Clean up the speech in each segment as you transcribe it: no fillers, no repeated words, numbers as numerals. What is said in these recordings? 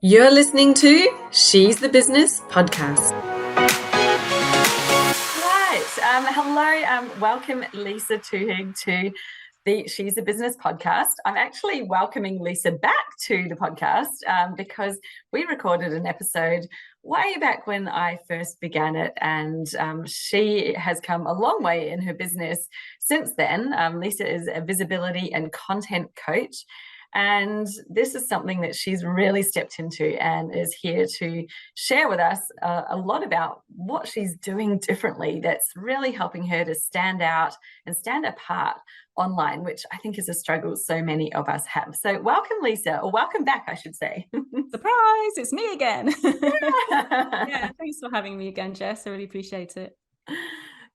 You're listening to She's the Business podcast. Right. Hello. Welcome, Lisa Twohig, to the She's the Business podcast. I'm actually welcoming Lisa back to the podcast because we recorded an episode way back when I first began it, and she has come a long way in her business since then. Lisa is a visibility and content coach. And this is something that she's really stepped into and is here to share with us a lot about what she's doing differently that's really helping her to stand out and stand apart online, which I think is a struggle so many of us have. So welcome, Lisa, or welcome back, I should say. Surprise, it's me again. Yeah, thanks for having me again, Jess. I really appreciate it.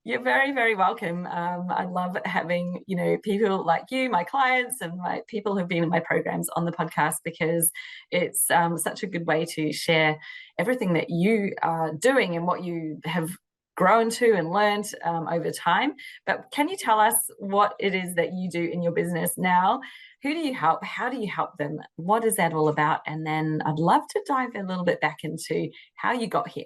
You're very, very welcome. I love having, people like you, my clients, and my people who've been in my programs on the podcast, because it's such a good way to share everything that you are doing and what you have grown to and learned over time. But can you tell us what it is that you do in your business now? Who do you help? How do you help them? What is that all about? And then I'd love to dive a little bit back into how you got here.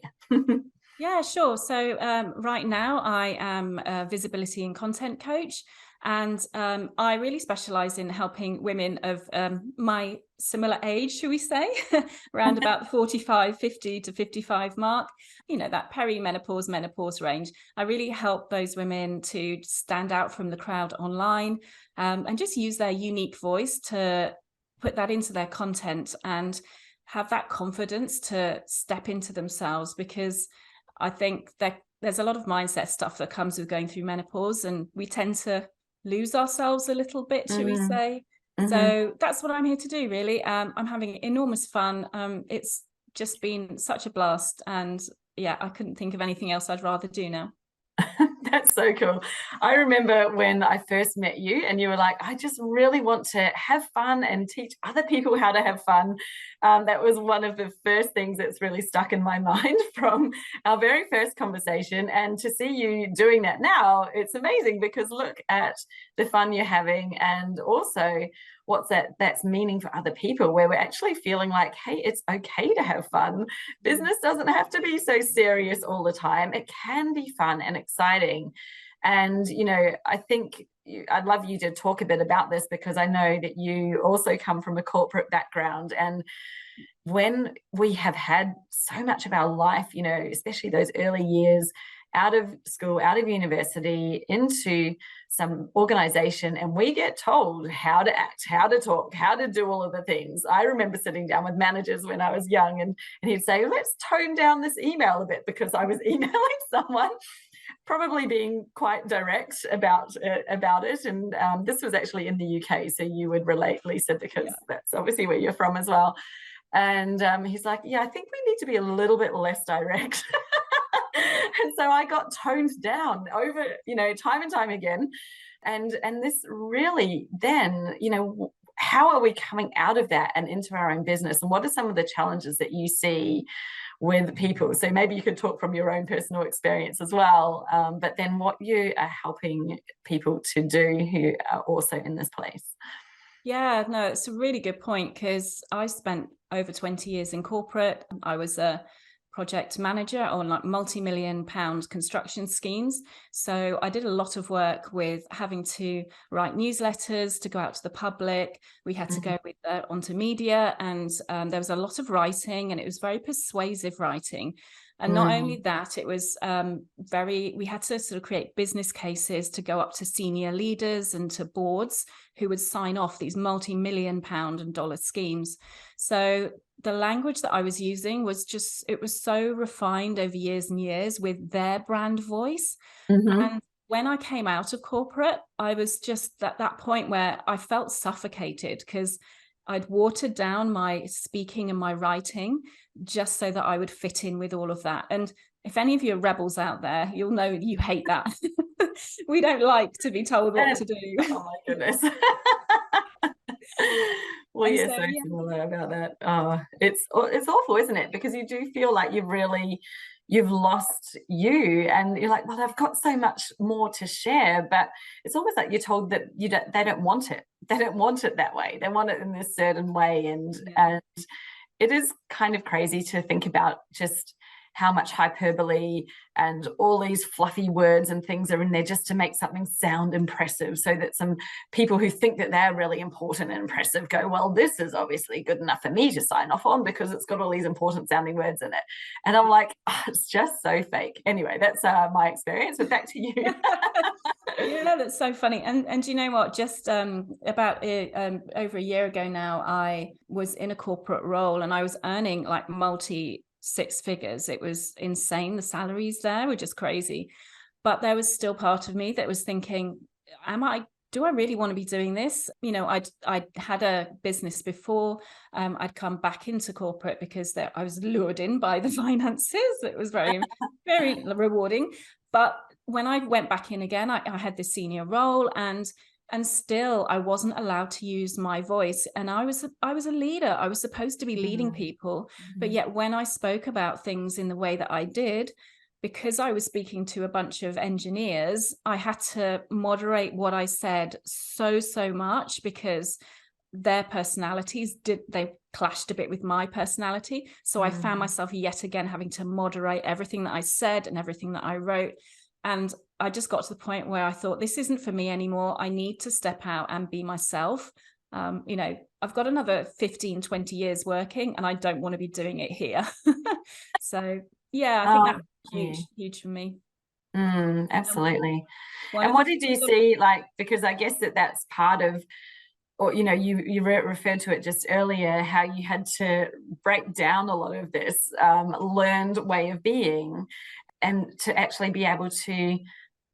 Yeah, sure. So right now I am a visibility and content coach, and I really specialize in helping women of my similar age, should we say, around about 45, 50 to 55 mark, that perimenopause, menopause range. I really help those women to stand out from the crowd online and just use their unique voice to put that into their content and have that confidence to step into themselves, because I think that there's a lot of mindset stuff that comes with going through menopause, and we tend to lose ourselves a little bit, should we say? So that's what I'm here to do, really. I'm having enormous fun. It's just been such a blast, and yeah, I couldn't think of anything else I'd rather do now. That's so cool. I remember when I first met you and you were like, I just really want to have fun and teach other people how to have fun. That was one of the first things that's really stuck in my mind from our very first conversation. And to see you doing that now, it's amazing, because look at the fun you're having, and also what's that's meaning for other people, where we're actually feeling like, hey, it's okay to have fun. Business doesn't have to be so serious all the time. It can be fun and exciting. And I think I'd love you to talk a bit about this, because I know that you also come from a corporate background, and when we have had so much of our life, especially those early years out of school, out of university, into some organization, and we get told how to act, how to talk, how to do all of the things. I remember sitting down with managers when I was young, and he'd say, let's tone down this email a bit, because I was emailing someone, probably being quite direct about it. And this was actually in the UK, so you would relate, Lisa, because that's obviously where you're from as well. And he's like, yeah, I think we need to be a little bit less direct. And so I got toned down over, time and time again. And this really then, how are we coming out of that and into our own business? And what are some of the challenges that you see with people? So maybe you could talk from your own personal experience as well, but then what you are helping people to do who are also in this place. Yeah, no, it's a really good point, because I spent over 20 years in corporate. I was a project manager on like multi-million pound construction schemes. So I did a lot of work with having to write newsletters to go out to the public. We had to go with onto media, and there was a lot of writing, and it was very persuasive writing. And not only that, it was we had to sort of create business cases to go up to senior leaders and to boards who would sign off these multi-million pound and dollar schemes. So the language that I was using was it was so refined over years and years with their brand voice. And when I came out of corporate, I was just at that point where I felt suffocated, because I'd watered down my speaking and my writing just so that I would fit in with all of that. And if any of you are rebels out there, you'll know you hate that. We don't like to be told what to do. Oh my goodness. Well, you're so similar about that. Oh, it's awful, isn't it? Because you do feel like you've lost you, and you're like, well, I've got so much more to share, but it's almost like you're told that they don't want it. They don't want it that way. They want it in this certain way, and it is kind of crazy to think about just how much hyperbole and all these fluffy words and things are in there just to make something sound impressive, so that some people who think that they're really important and impressive go, well, this is obviously good enough for me to sign off on because it's got all these important sounding words in it. And I'm like, oh, it's just so fake. Anyway, that's my experience, but back to you. Yeah, that's so funny. And you know what, just about over a year ago now, I was in a corporate role and I was earning like multi six figures. It was insane. The salaries there were just crazy, but there was still part of me that was thinking, do I really want to be doing this? You know, I'd had a business before. I'd come back into corporate because I was lured in by the finances. It was very, very rewarding. But when I went back in again, I had this senior role, and still I wasn't allowed to use my voice. And I was a leader. I was supposed to be leading people. But yet when I spoke about things in the way that I did, because I was speaking to a bunch of engineers, I had to moderate what I said so much, because their personalities they clashed a bit with my personality. So I found myself yet again having to moderate everything that I said and everything that I wrote. And I just got to the point where I thought, this isn't for me anymore. I need to step out and be myself. You know, I've got another 15, 20 years working, and I don't want to be doing it here. So yeah, I think that was huge for me. Absolutely. And what did you see, because I guess that's part of, or you referred to it just earlier, how you had to break down a lot of this learned way of being, and to actually be able to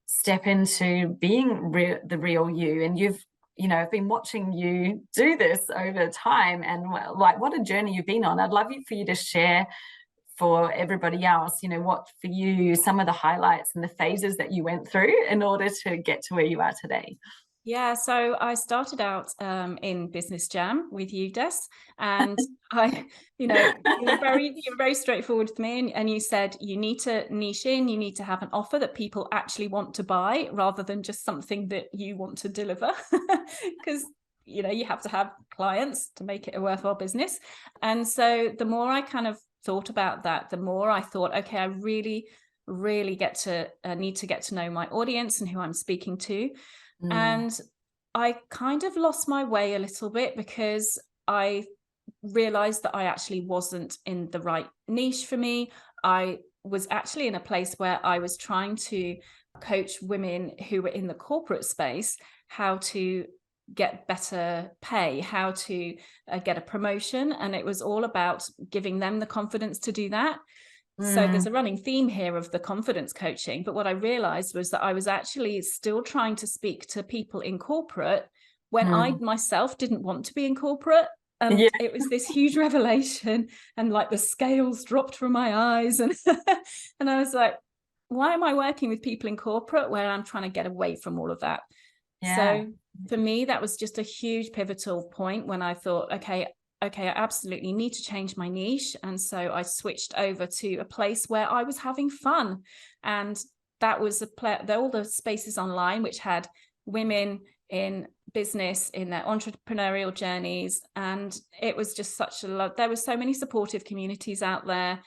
step into being the real you. And I've been watching you do this over time, and what a journey you've been on. I'd love for you to share for everybody else, what for you, some of the highlights and the phases that you went through in order to get to where you are today. Yeah, so I started out in Business Jam with you, Des, and you were very straightforward with me, and you said you need to niche in, you need to have an offer that people actually want to buy rather than just something that you want to deliver, because you have to have clients to make it a worthwhile business. And so the more I kind of thought about that, the more I thought, okay, I really need to get to know my audience and who I'm speaking to. And I kind of lost my way a little bit, because I realized that I actually wasn't in the right niche for me. I was actually in a place where I was trying to coach women who were in the corporate space how to get better pay, how to get a promotion. And it was all about giving them the confidence to do that. So there's a running theme here of the confidence coaching. But what I realized was that I was actually still trying to speak to people in corporate when I myself didn't want to be in corporate. And it was this huge revelation, and like the scales dropped from my eyes. And and I was like, why am I working with people in corporate where I'm trying to get away from all of that? Yeah. So for me, that was just a huge pivotal point when I thought, okay, I absolutely need to change my niche. And so I switched over to a place where I was having fun. And that was all the spaces online which had women in business, in their entrepreneurial journeys. And it was just such a lot. There were so many supportive communities out there.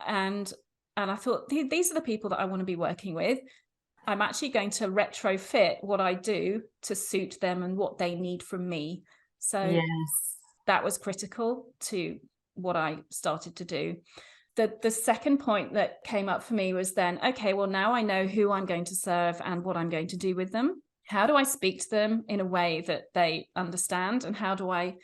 And I thought, these are the people that I want to be working with. I'm actually going to retrofit what I do to suit them and what they need from me. So that was critical to what I started to do. The second point that came up for me was then, okay, well, now I know who I'm going to serve and what I'm going to do with them. How do I speak to them in a way that they understand? And how do I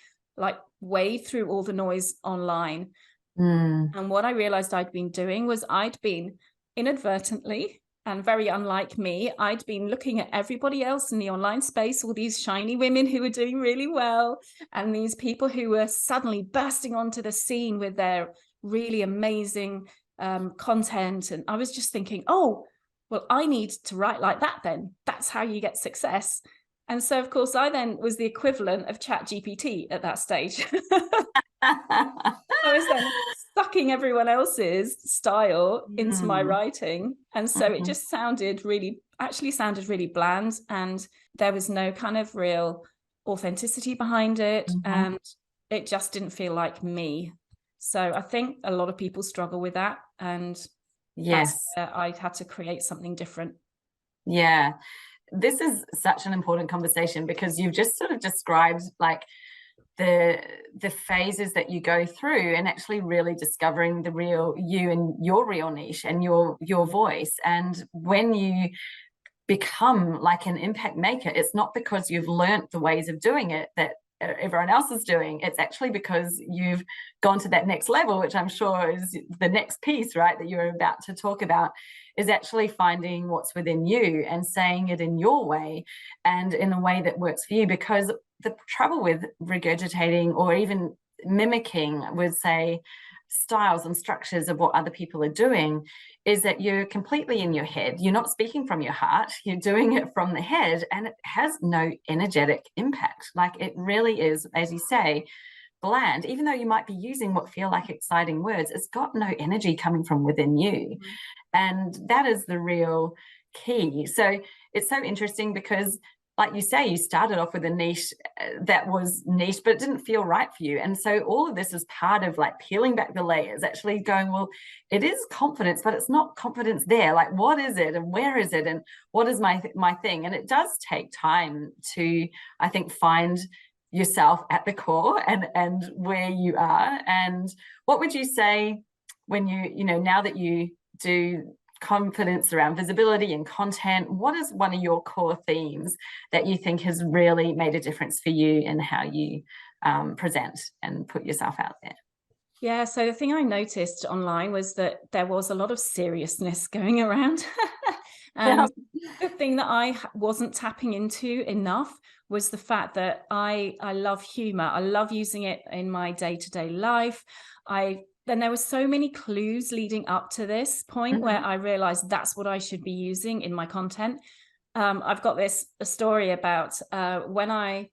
wade through all the noise online? And what I realized I'd been doing was I'd been inadvertently, and very unlike me, I'd been looking at everybody else in the online space, all these shiny women who were doing really well, and these people who were suddenly bursting onto the scene with their really amazing content. And I was just thinking, oh, well, I need to write like that then. That's how you get success. And so, of course, I then was the equivalent of ChatGPT at that stage. I was then sucking everyone else's style into my writing. And so it just sounded really bland, and there was no kind of real authenticity behind it. And it just didn't feel like me. So I think a lot of people struggle with that, and that's Yes. where I had to create something different. Yeah. This is such an important conversation because you've just sort of described like the phases that you go through and actually really discovering the real you and your real niche and your voice. And when you become like an impact maker, it's not because you've learnt the ways of doing it that everyone else is doing. It's actually because you've gone to that next level, which I'm sure is the next piece, right, that you're about to talk about, is actually finding what's within you and saying it in your way and in a way that works for you. Because the trouble with regurgitating or even mimicking with, say, styles and structures of what other people are doing is that you're completely in your head. You're not speaking from your heart, you're doing it from the head, and it has no energetic impact. Like, it really is, as you say, bland. Even though you might be using what feel like exciting words, it's got no energy coming from within you. And that is the real key. So it's so interesting because, like you say, you started off with a niche that was niche, but it didn't feel right for you. And so all of this is part of like peeling back the layers, actually going, well, it is confidence, but it's not confidence there. Like, what is it and where is it and what is my thing? And it does take time to, I think, find yourself at the core and where you are. And what would you say when you know, now that you do confidence around visibility and content, what is one of your core themes that you think has really made a difference for you in how you present and put yourself out there? Yeah, so the thing I noticed online was that there was a lot of seriousness going around. And the thing that I wasn't tapping into enough was the fact that I love humor. I love using it in my day-to-day life. Then there were so many clues leading up to this point where I realized that's what I should be using in my content. I've got a story about when I'm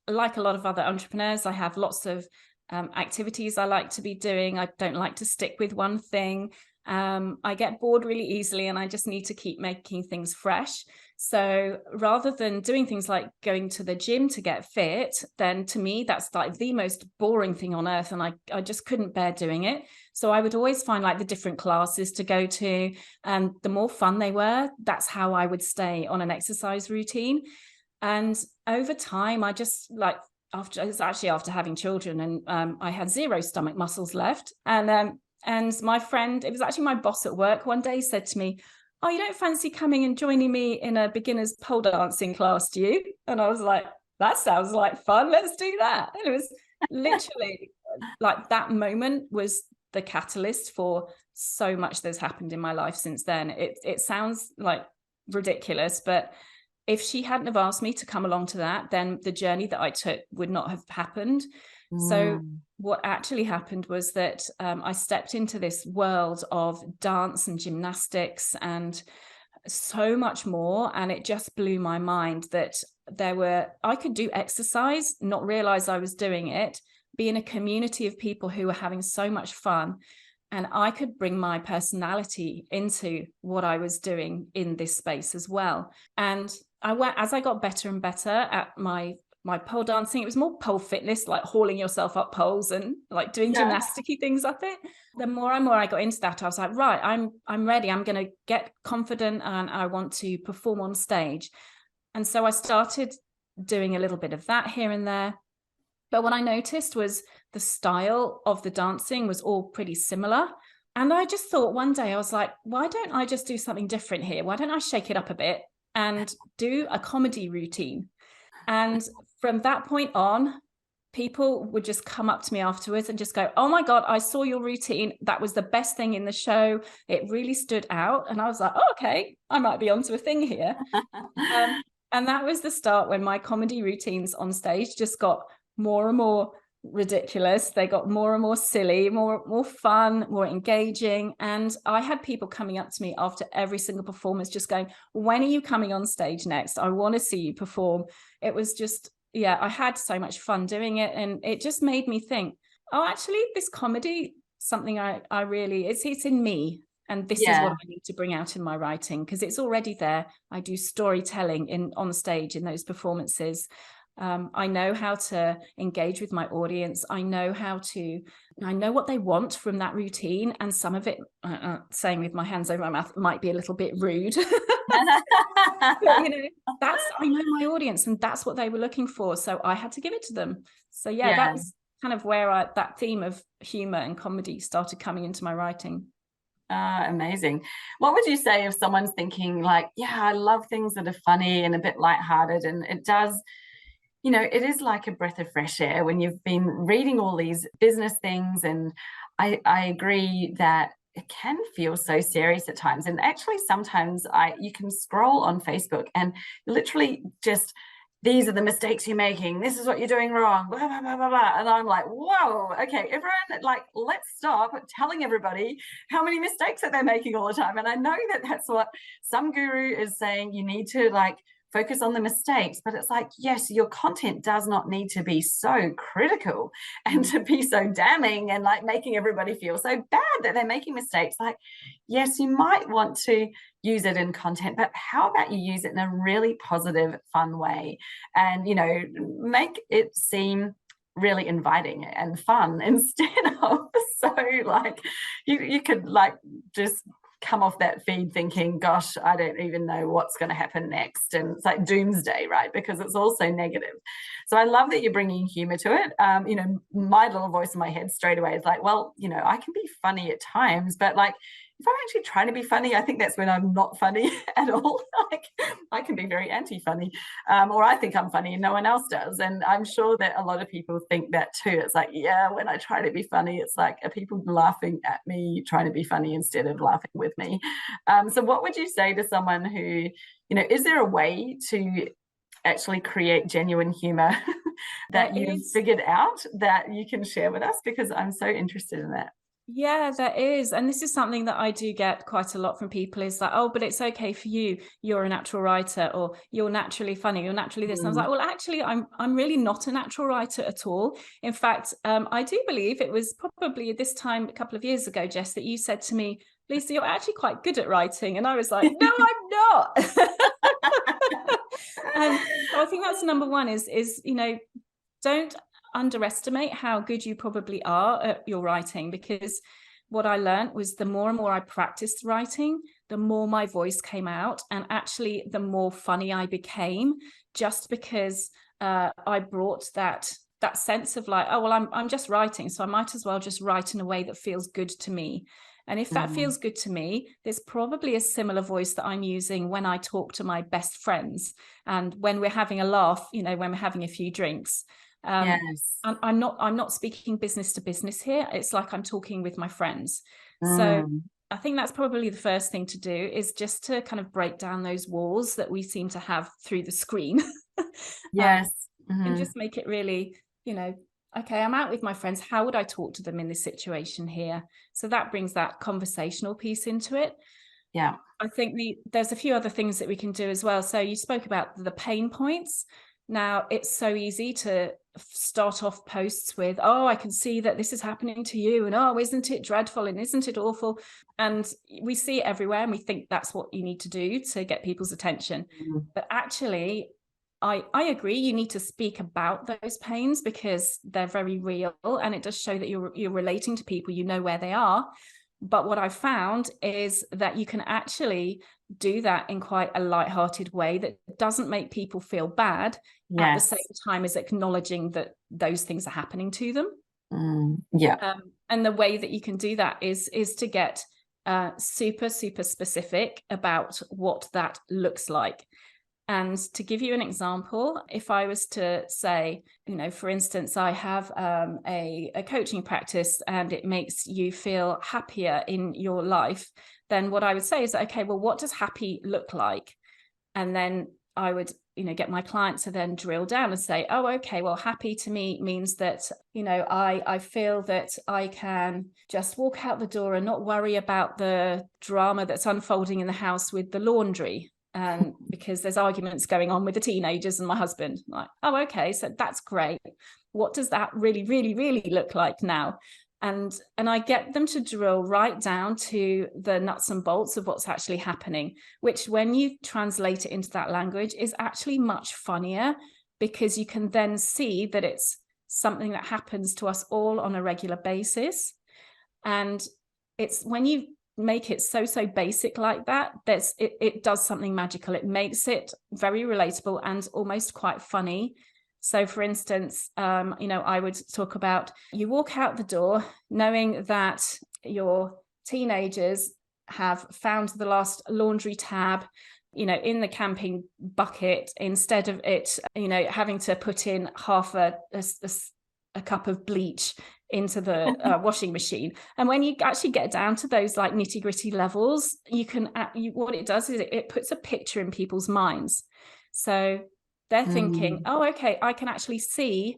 like a lot of other entrepreneurs, I have lots of activities I like to be doing. I don't like to stick with one thing. I get bored really easily and I just need to keep making things fresh. So rather than doing things like going to the gym to get fit, then to me, that's like the most boring thing on earth. And I just couldn't bear doing it. So I would always find like the different classes to go to, and the more fun they were, that's how I would stay on an exercise routine. And over time, I just like, after having children, and I had zero stomach muscles left. And my friend, it was actually my boss at work, one day said to me, "Oh, you don't fancy coming and joining me in a beginner's pole dancing class, do you?" And I was like, "That sounds like fun. Let's do that." And it was literally like that moment was the catalyst for so much that's happened in my life since then. It sounds like ridiculous, but if she hadn't have asked me to come along to that, then the journey that I took would not have happened. So what actually happened was that I stepped into this world of dance and gymnastics and so much more. And it just blew my mind that I could do exercise, not realize I was doing it, be in a community of people who were having so much fun. And I could bring my personality into what I was doing in this space as well. And as I got better and better at my pole dancing, it was more pole fitness, like hauling yourself up poles and like doing gymnasticy things up it. The more and more I got into that, I was like, right, I'm ready. I'm going to get confident and I want to perform on stage. And so I started doing a little bit of that here and there. But what I noticed was the style of the dancing was all pretty similar. And I just thought one day, I was like, why don't I just do something different here? Why don't I shake it up a bit and do a comedy routine? And from that point on, people would just come up to me afterwards and just go, "Oh my God, I saw your routine. That was the best thing in the show. It really stood out." And I was like, "Oh, okay, I might be onto a thing here." And that was the start when my comedy routines on stage just got more and more ridiculous. They got more and more silly, more fun, more engaging. And I had people coming up to me after every single performance just going, "When are you coming on stage next? I want to see you perform." It was just, yeah, I had so much fun doing it. And it just made me think, oh, actually, this comedy, something I really, it's in me. And this is what I need to bring out in my writing because it's already there. I do storytelling on stage in those performances. I know how to engage with my audience. I know what they want from that routine. And some of it, saying with my hands over my mouth, might be a little bit rude. But, I know my audience, and that's what they were looking for. So I had to give it to them. So yeah, that was kind of where that theme of humor and comedy started coming into my writing. Amazing. What would you say if someone's thinking like, yeah, I love things that are funny and a bit lighthearted, and it does, it is like a breath of fresh air when you've been reading all these business things, and I agree that it can feel so serious at times. And actually, sometimes you can scroll on Facebook and literally just, these are the mistakes you're making, this is what you're doing wrong, blah, blah, blah, blah, blah. And I'm like, whoa, okay, everyone, like, let's stop telling everybody how many mistakes that they're making all the time. And I know that that's what some guru is saying, you need to like focus on the mistakes, but it's like, yes, your content does not need to be so critical and to be so damning and like making everybody feel so bad that they're making mistakes. Like, yes, you might want to use it in content, but how about you use it in a really positive, fun way, and make it seem really inviting and fun instead of so like you could like just come off that feed thinking, gosh, I don't even know what's going to happen next. And it's like doomsday, right? Because it's also negative. So I love that you're bringing humor to it. My little voice in my head straight away is like, well, I can be funny at times, but like, if I'm actually trying to be funny, I think that's when I'm not funny at all. Like, I can be very anti-funny, or I think I'm funny and no one else does. And I'm sure that a lot of people think that too. It's like, yeah, when I try to be funny, it's like, are people laughing at me trying to be funny instead of laughing with me? So what would you say to someone who, is there a way to actually create genuine humor that you've figured out that you can share with us? Because I'm so interested in that. Yeah, there is. And this is something that I do get quite a lot from people, is like, oh, but it's okay for you. You're a natural writer, or you're naturally funny, you're naturally this. And I was like, well, actually, I'm really not a natural writer at all. In fact, I do believe it was probably this time a couple of years ago, Jess, that you said to me, Lisa, you're actually quite good at writing. And I was like, no, I'm not. So I think that's number one is, don't underestimate how good you probably are at your writing, because what I learned was the more and more I practiced writing, the more my voice came out, and actually the more funny I became, just because I brought that sense of like, oh, well, I'm just writing, so I might as well just write in a way that feels good to me. And if that feels good to me, there's probably a similar voice that I'm using when I talk to my best friends and when we're having a laugh, when we're having a few drinks. Yes. I'm not speaking business to business here. It's like I'm talking with my friends. So I think that's probably the first thing to do, is just to kind of break down those walls that we seem to have through the screen. Yes. And just make it really, okay, I'm out with my friends. How would I talk to them in this situation here? So that brings that conversational piece into it. Yeah. I think there's a few other things that we can do as well. So you spoke about the pain points. Now, it's so easy to start off posts with, oh, I can see that this is happening to you, and oh, isn't it dreadful, and isn't it awful? And we see it everywhere, and we think that's what you need to do to get people's attention. But actually, I agree, you need to speak about those pains because they're very real, and it does show that you're relating to people, where they are. But what I found is that you can actually do that in quite a lighthearted way that doesn't make people feel bad, at the same time as acknowledging that those things are happening to them. And the way that you can do that is to get super, super specific about what that looks like. And to give you an example, if I was to say, for instance, I have a coaching practice and it makes you feel happier in your life, then what I would say is, okay, well, what does happy look like? And then I would, get my client to then drill down and say, oh, okay, well, happy to me means that, I feel that I can just walk out the door and not worry about the drama that's unfolding in the house with the laundry. Because there's arguments going on with the teenagers and my husband. Like, oh, okay, so that's great. What does that really, really, really look like now? And I get them to drill right down to the nuts and bolts of what's actually happening, which when you translate it into that language is actually much funnier because you can then see that it's something that happens to us all on a regular basis. And it's when you make it so basic like that, it does something magical. It makes it very relatable and almost quite funny. So for instance, I would talk about, you walk out the door knowing that your teenagers have found the last laundry tab, in the camping bucket, instead of it, having to put in half a cup of bleach into the washing machine. And when you actually get down to those like nitty gritty levels, what it does is it puts a picture in people's minds. So they're thinking, oh, okay, I can actually see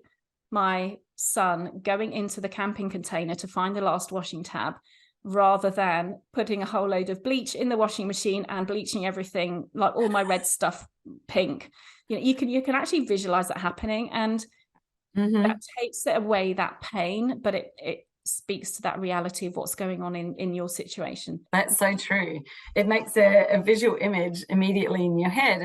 my son going into the camping container to find the last washing tab, rather than putting a whole load of bleach in the washing machine and bleaching everything, like all my red stuff pink. You can actually visualize that happening, and that takes it away, that pain, but it speaks to that reality of what's going on in your situation. That's so true. It makes a visual image immediately in your head,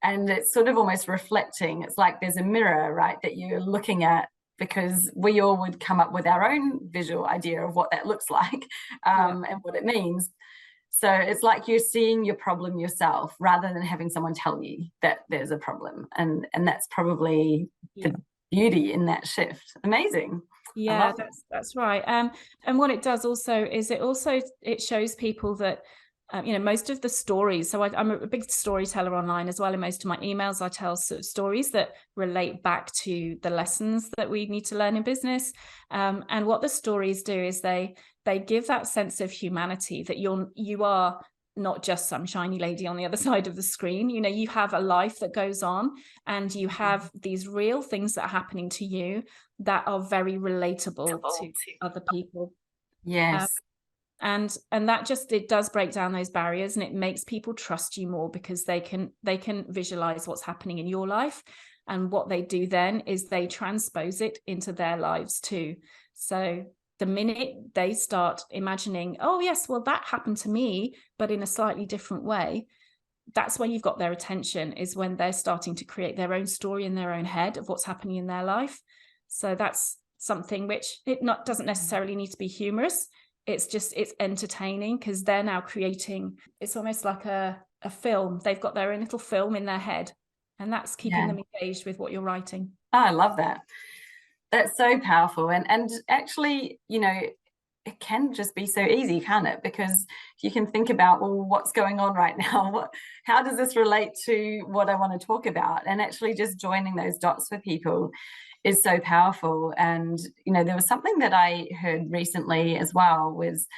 and it's sort of almost reflecting. It's like there's a mirror, right, that you're looking at, because we all would come up with our own visual idea of what that looks like, and what it means. So it's like you're seeing your problem yourself rather than having someone tell you that there's a problem. And that's probably the beauty in that shift. Amazing. Yeah, that's right. And what it does also is it shows people that most of the stories. So I'm a big storyteller online as well. In most of my emails, I tell sort of stories that relate back to the lessons that we need to learn in business. And what the stories do is they give that sense of humanity, that you are not just some shiny lady on the other side of the screen. You have a life that goes on, and you have these real things that are happening to you that are very relatable to other people. Yes. And that just, it does break down those barriers, and it makes people trust you more, because they can visualize what's happening in your life. And what they do then is they transpose it into their lives too. So the minute they start imagining, oh yes, well that happened to me, but in a slightly different way, that's when you've got their attention, is when they're starting to create their own story in their own head of what's happening in their life. So that's something which doesn't necessarily need to be humorous. It's entertaining, because they're now creating, it's almost like a film. They've got their own little film in their head, and that's keeping them engaged with what you're writing. Oh, I love that. That's so powerful. And actually, it can just be so easy, can't it? Because you can think about, well, what's going on right now? How does this relate to what I want to talk about? And actually just joining those dots for people is so powerful. And, there was something that I heard recently as well, was,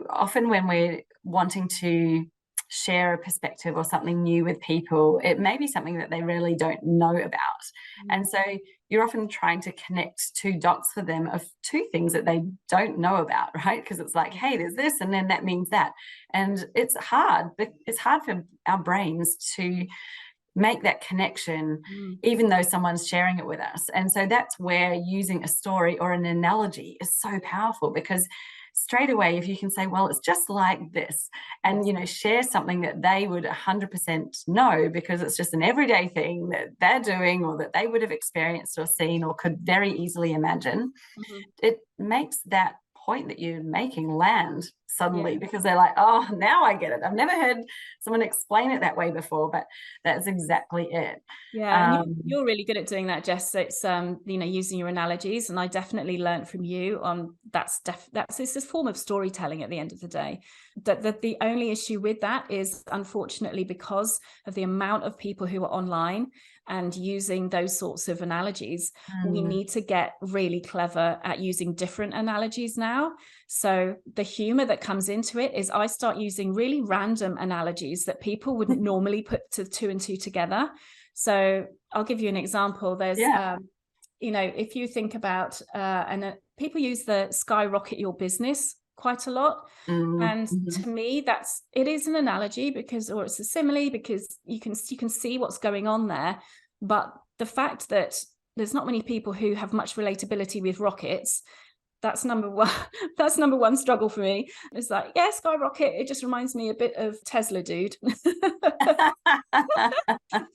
often when we're wanting to share a perspective or something new with people, it may be something that they really don't know about. And so you're often trying to connect two dots for them of two things that they don't know about, right? Because it's like, hey, there's this, and then that means that. And it's hard. It's hard for our brains to make that connection, even though someone's sharing it with us. And so that's where using a story or an analogy is so powerful, because straight away, if you can say, well, it's just like this, and share something that they would 100% know, because it's just an everyday thing that they're doing, or that they would have experienced or seen or could very easily imagine, it makes that point that you're making land suddenly, because they're like, oh, now I get it. I've never heard someone explain it that way before, but that's exactly it. And you're really good at doing that, Jess. It's using your analogies, and I definitely learned from you on it's this form of storytelling at the end of the day. That the only issue with that is, unfortunately, because of the amount of people who are online and using those sorts of analogies, we need to get really clever at using different analogies now. So the humor that comes into it is I start using really random analogies that people wouldn't normally put two and two together. So I'll give you an example. There's, if you think about, people use the skyrocket your business quite a lot. And to me, it is an analogy, or it's a simile, because you can see what's going on there. But the fact that there's not many people who have much relatability with rockets, that's number one. That's number one struggle for me. It's like, yeah, skyrocket. It just reminds me a bit of Tesla, dude. And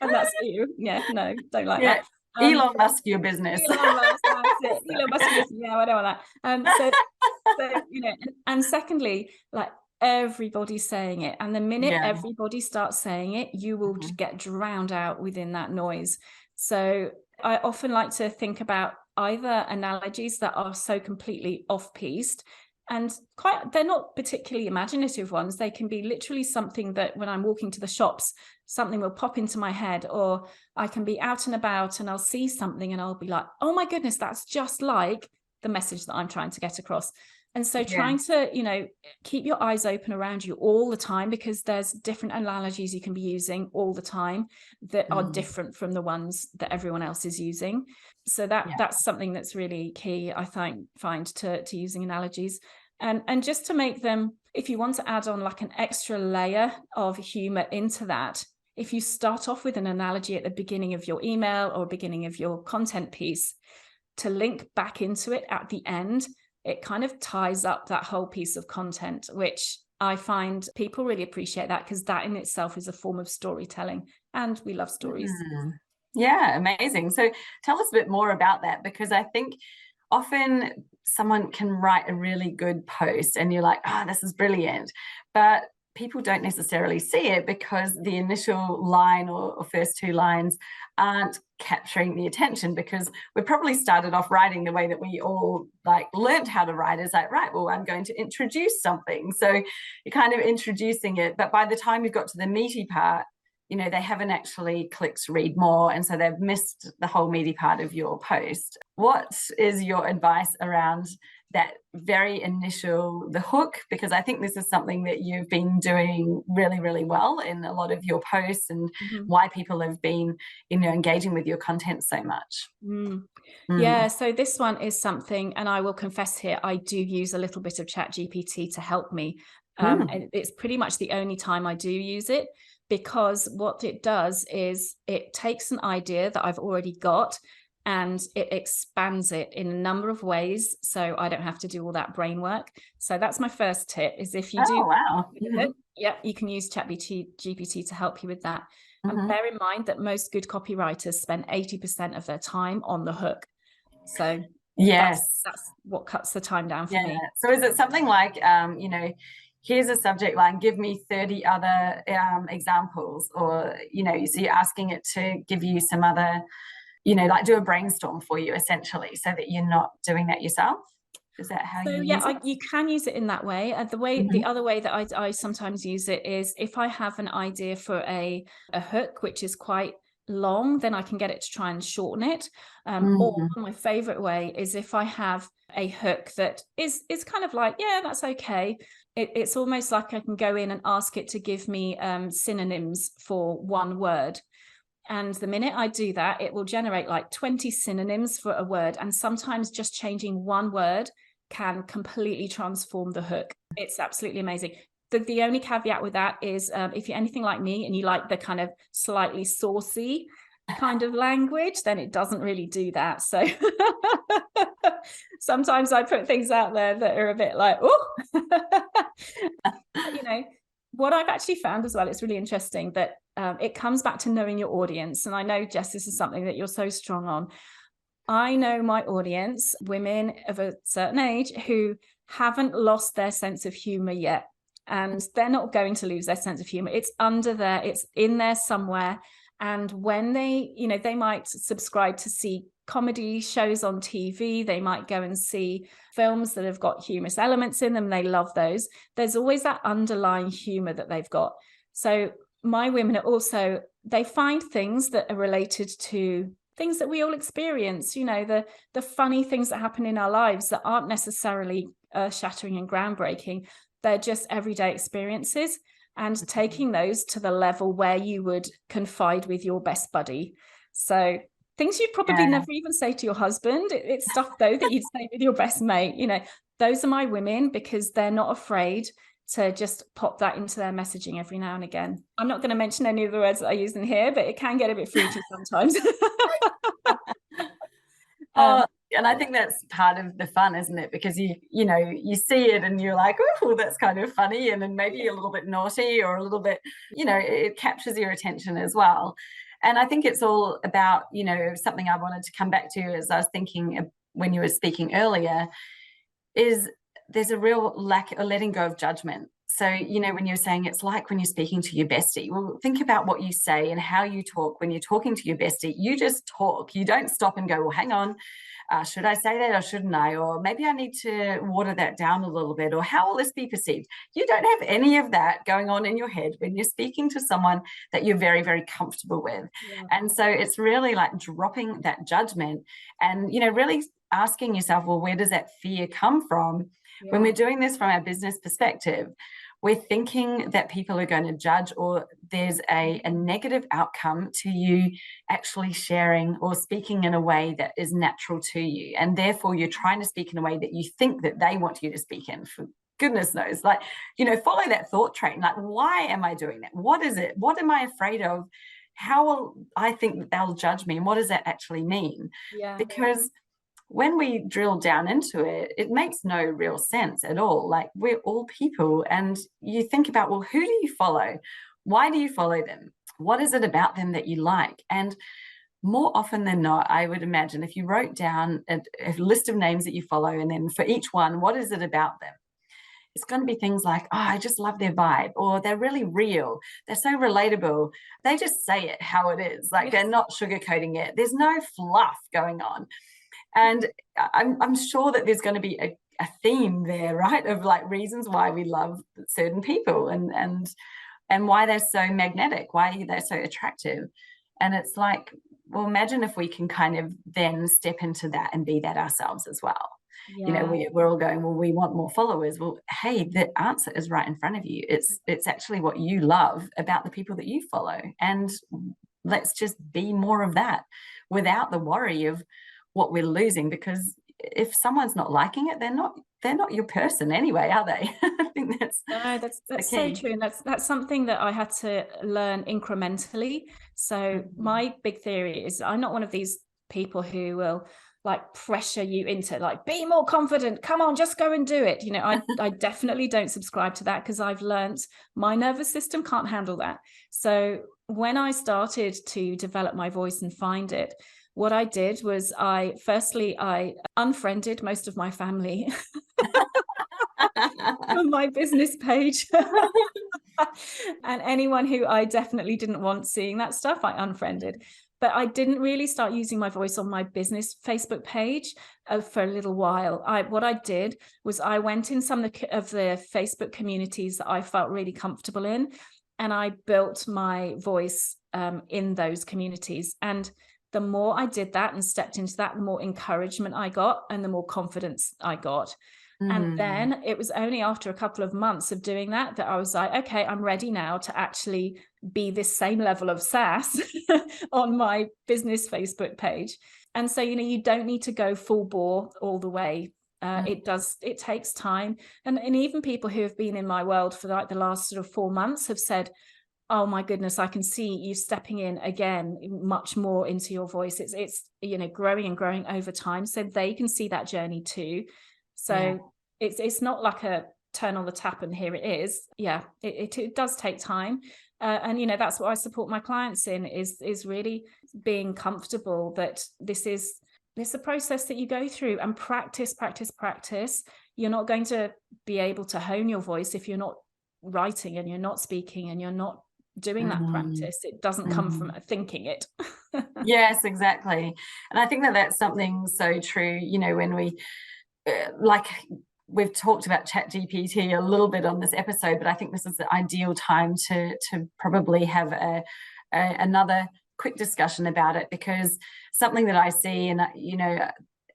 that's you. Yeah, no, don't like Yeah. that. Elon Musk, your business. Elon Musk, that's it. Elon Musk, yeah, I don't want that. So you know, and secondly, like everybody's saying it, and the minute everybody starts saying it, you will get drowned out within that noise. So I often like to think about either analogies that are so completely off-piste, and they're not particularly imaginative ones. They can be literally something that when I'm walking to the shops, something will pop into my head, or I can be out and about and I'll see something and I'll be like, oh my goodness, that's just like the message that I'm trying to get across. And so trying to, you know, keep your eyes open around you all the time, because there's different analogies you can be using all the time that are different from the ones that everyone else is using. So that's something that's really key, I find to using analogies. And just to make them, if you want to add on like an extra layer of humor into that, if you start off with an analogy at the beginning of your email or beginning of your content piece, to link back into it at the end, it kind of ties up that whole piece of content, which I find people really appreciate that, because that in itself is a form of storytelling, and we love stories. Yeah, amazing. So tell us a bit more about that, because I think often someone can write a really good post and you're like, oh, this is brilliant, but people don't necessarily see it because the initial line or first two lines aren't capturing the attention, because we probably started off writing the way that we all like learned how to write, is like, right, well, I'm going to introduce something. So you're kind of introducing it, but by the time you've got to the meaty part, you know, they haven't actually clicked read more, and so they've missed the whole meaty part of your post. What is your advice around that very initial, the hook? Because I think this is something that you've been doing really, really well in a lot of your posts, and why people have been, you know, engaging with your content so much. Yeah, so this one is something, and I will confess here, I do use a little bit of ChatGPT to help me. And it's pretty much the only time I do use it, because what it does is it takes an idea that I've already got and it expands it in a number of ways, so I don't have to do all that brain work. So that's my first tip, is if you you can use ChatGPT to help you with that. And bear in mind that most good copywriters spend 80% of their time on the hook. So that's what cuts the time down for me. So is it something like, you know, here's a subject line, give me 30 other examples, or, you know, so you're asking it to give you some other, you know, like do a brainstorm for you essentially, so that you're not doing that yourself? Is that how you use it? You can use it in that way. The other way that I sometimes use it is if I have an idea for a hook which is quite long, then I can get it to try and shorten it. Or my favorite way is if I have a hook that is kind of like, yeah, that's okay. It's almost like I can go in and ask it to give me synonyms for one word. And the minute I do that, it will generate like 20 synonyms for a word. And sometimes just changing one word can completely transform the hook. It's absolutely amazing. The only caveat with that is if you're anything like me and you like the kind of slightly saucy kind of language, then it doesn't really do that. So sometimes I put things out there that are a bit like, oh, you know, what I've actually found as well, it's really interesting that it comes back to knowing your audience. And I know, Jess, this is something that you're so strong on. I know my audience, women of a certain age who haven't lost their sense of humor yet. And they're not going to lose their sense of humor. It's under there, it's in there somewhere. And when they, you know, they might subscribe to see comedy shows on TV, they might go and see films that have got humorous elements in them, they love those. There's always that underlying humor that they've got. So my women are also, they find things that are related to things that we all experience, you know, the funny things that happen in our lives that aren't necessarily earth-shattering and groundbreaking. They're just everyday experiences, and taking those to the level where you would confide with your best buddy. So things you'd probably never even say to your husband. It's stuff though that you'd say with your best mate. You know, those are my women, because they're not afraid to just pop that into their messaging every now and again. I'm not going to mention any of the words that I use in here, but it can get a bit fruity sometimes. And I think that's part of the fun, isn't it? Because you see it and you're like, oh, that's kind of funny, and then maybe a little bit naughty or a little bit, it captures your attention as well. And I think it's all about, something I wanted to come back to as I was thinking when you were speaking earlier, is there's a real lack of letting go of judgment. So, when you're saying it's like when you're speaking to your bestie, well, think about what you say and how you talk when you're talking to your bestie. You just talk. You don't stop and go, well, hang on, should I say that or shouldn't I? Or maybe I need to water that down a little bit, or how will this be perceived? You don't have any of that going on in your head when you're speaking to someone that you're very, very comfortable with. Yeah. And so it's really like dropping that judgment and, really asking yourself, well, where does that fear come from? Yeah. When we're doing this from our business perspective, we're thinking that people are going to judge, or there's a negative outcome to you actually sharing or speaking in a way that is natural to you. And therefore, you're trying to speak in a way that you think that they want you to speak in. For goodness knows, follow that thought train. Like, why am I doing that? What is it? What am I afraid of? How will I think that they'll judge me? And what does that actually mean? Yeah. Because when we drill down into it, it makes no real sense at all. Like, we're all people, and you think about, well, who do you follow? Why do you follow them? What is it about them that you like? And more often than not, I would imagine if you wrote down a list of names that you follow, and then for each one, what is it about them? It's going to be things like, oh, I just love their vibe, or they're really real, they're so relatable, they just say it how it is, like, yes, they're not sugarcoating it, there's no fluff going on. And I'm sure that there's going to be a theme there, right, of like reasons why we love certain people and why they're so magnetic, why they're so attractive. And it's like, well, imagine if we can kind of then step into that and be that ourselves as well. Yeah. We're all going, well, we want more followers. Well, hey, the answer is right in front of you. It's actually what you love about the people that you follow. And let's just be more of that without the worry of what we're losing, because if someone's not liking it, they're not your person anyway, are they? I think that's so true. And that's something that I had to learn incrementally. So my big theory is I'm not one of these people who will like pressure you into like, be more confident, come on, just go and do it. I definitely don't subscribe to that, because I've learned my nervous system can't handle that. So when I started to develop my voice and find it, what I did was I unfriended most of my family on my business page. And anyone who I definitely didn't want seeing that stuff, I unfriended. But I didn't really start using my voice on my business Facebook page for a little while. What I did was I went in some of the Facebook communities that I felt really comfortable in, and I built my voice in those communities. And the more I did that and stepped into that, the more encouragement I got and the more confidence I got. And then it was only after a couple of months of doing that I was like, okay, I'm ready now to actually be this same level of sass on my business Facebook page. And so, you don't need to go full bore all the way. It takes time. And even people who have been in my world for like the last sort of 4 months have said, oh my goodness, I can see you stepping in again much more into your voice. It's growing and growing over time, so they can see that journey too. So it's not like a turn on the tap and here it is. It does take time, and that's what I support my clients in, is really being comfortable that this is a process that you go through, and practice. You're not going to be able to hone your voice if you're not writing and you're not speaking and you're not doing that practice. It doesn't come from thinking it. Yes, exactly. And I think that that's something so true. When we we've talked about ChatGPT a little bit on this episode, but I think this is the ideal time to probably have another quick discussion about it, because something that I see and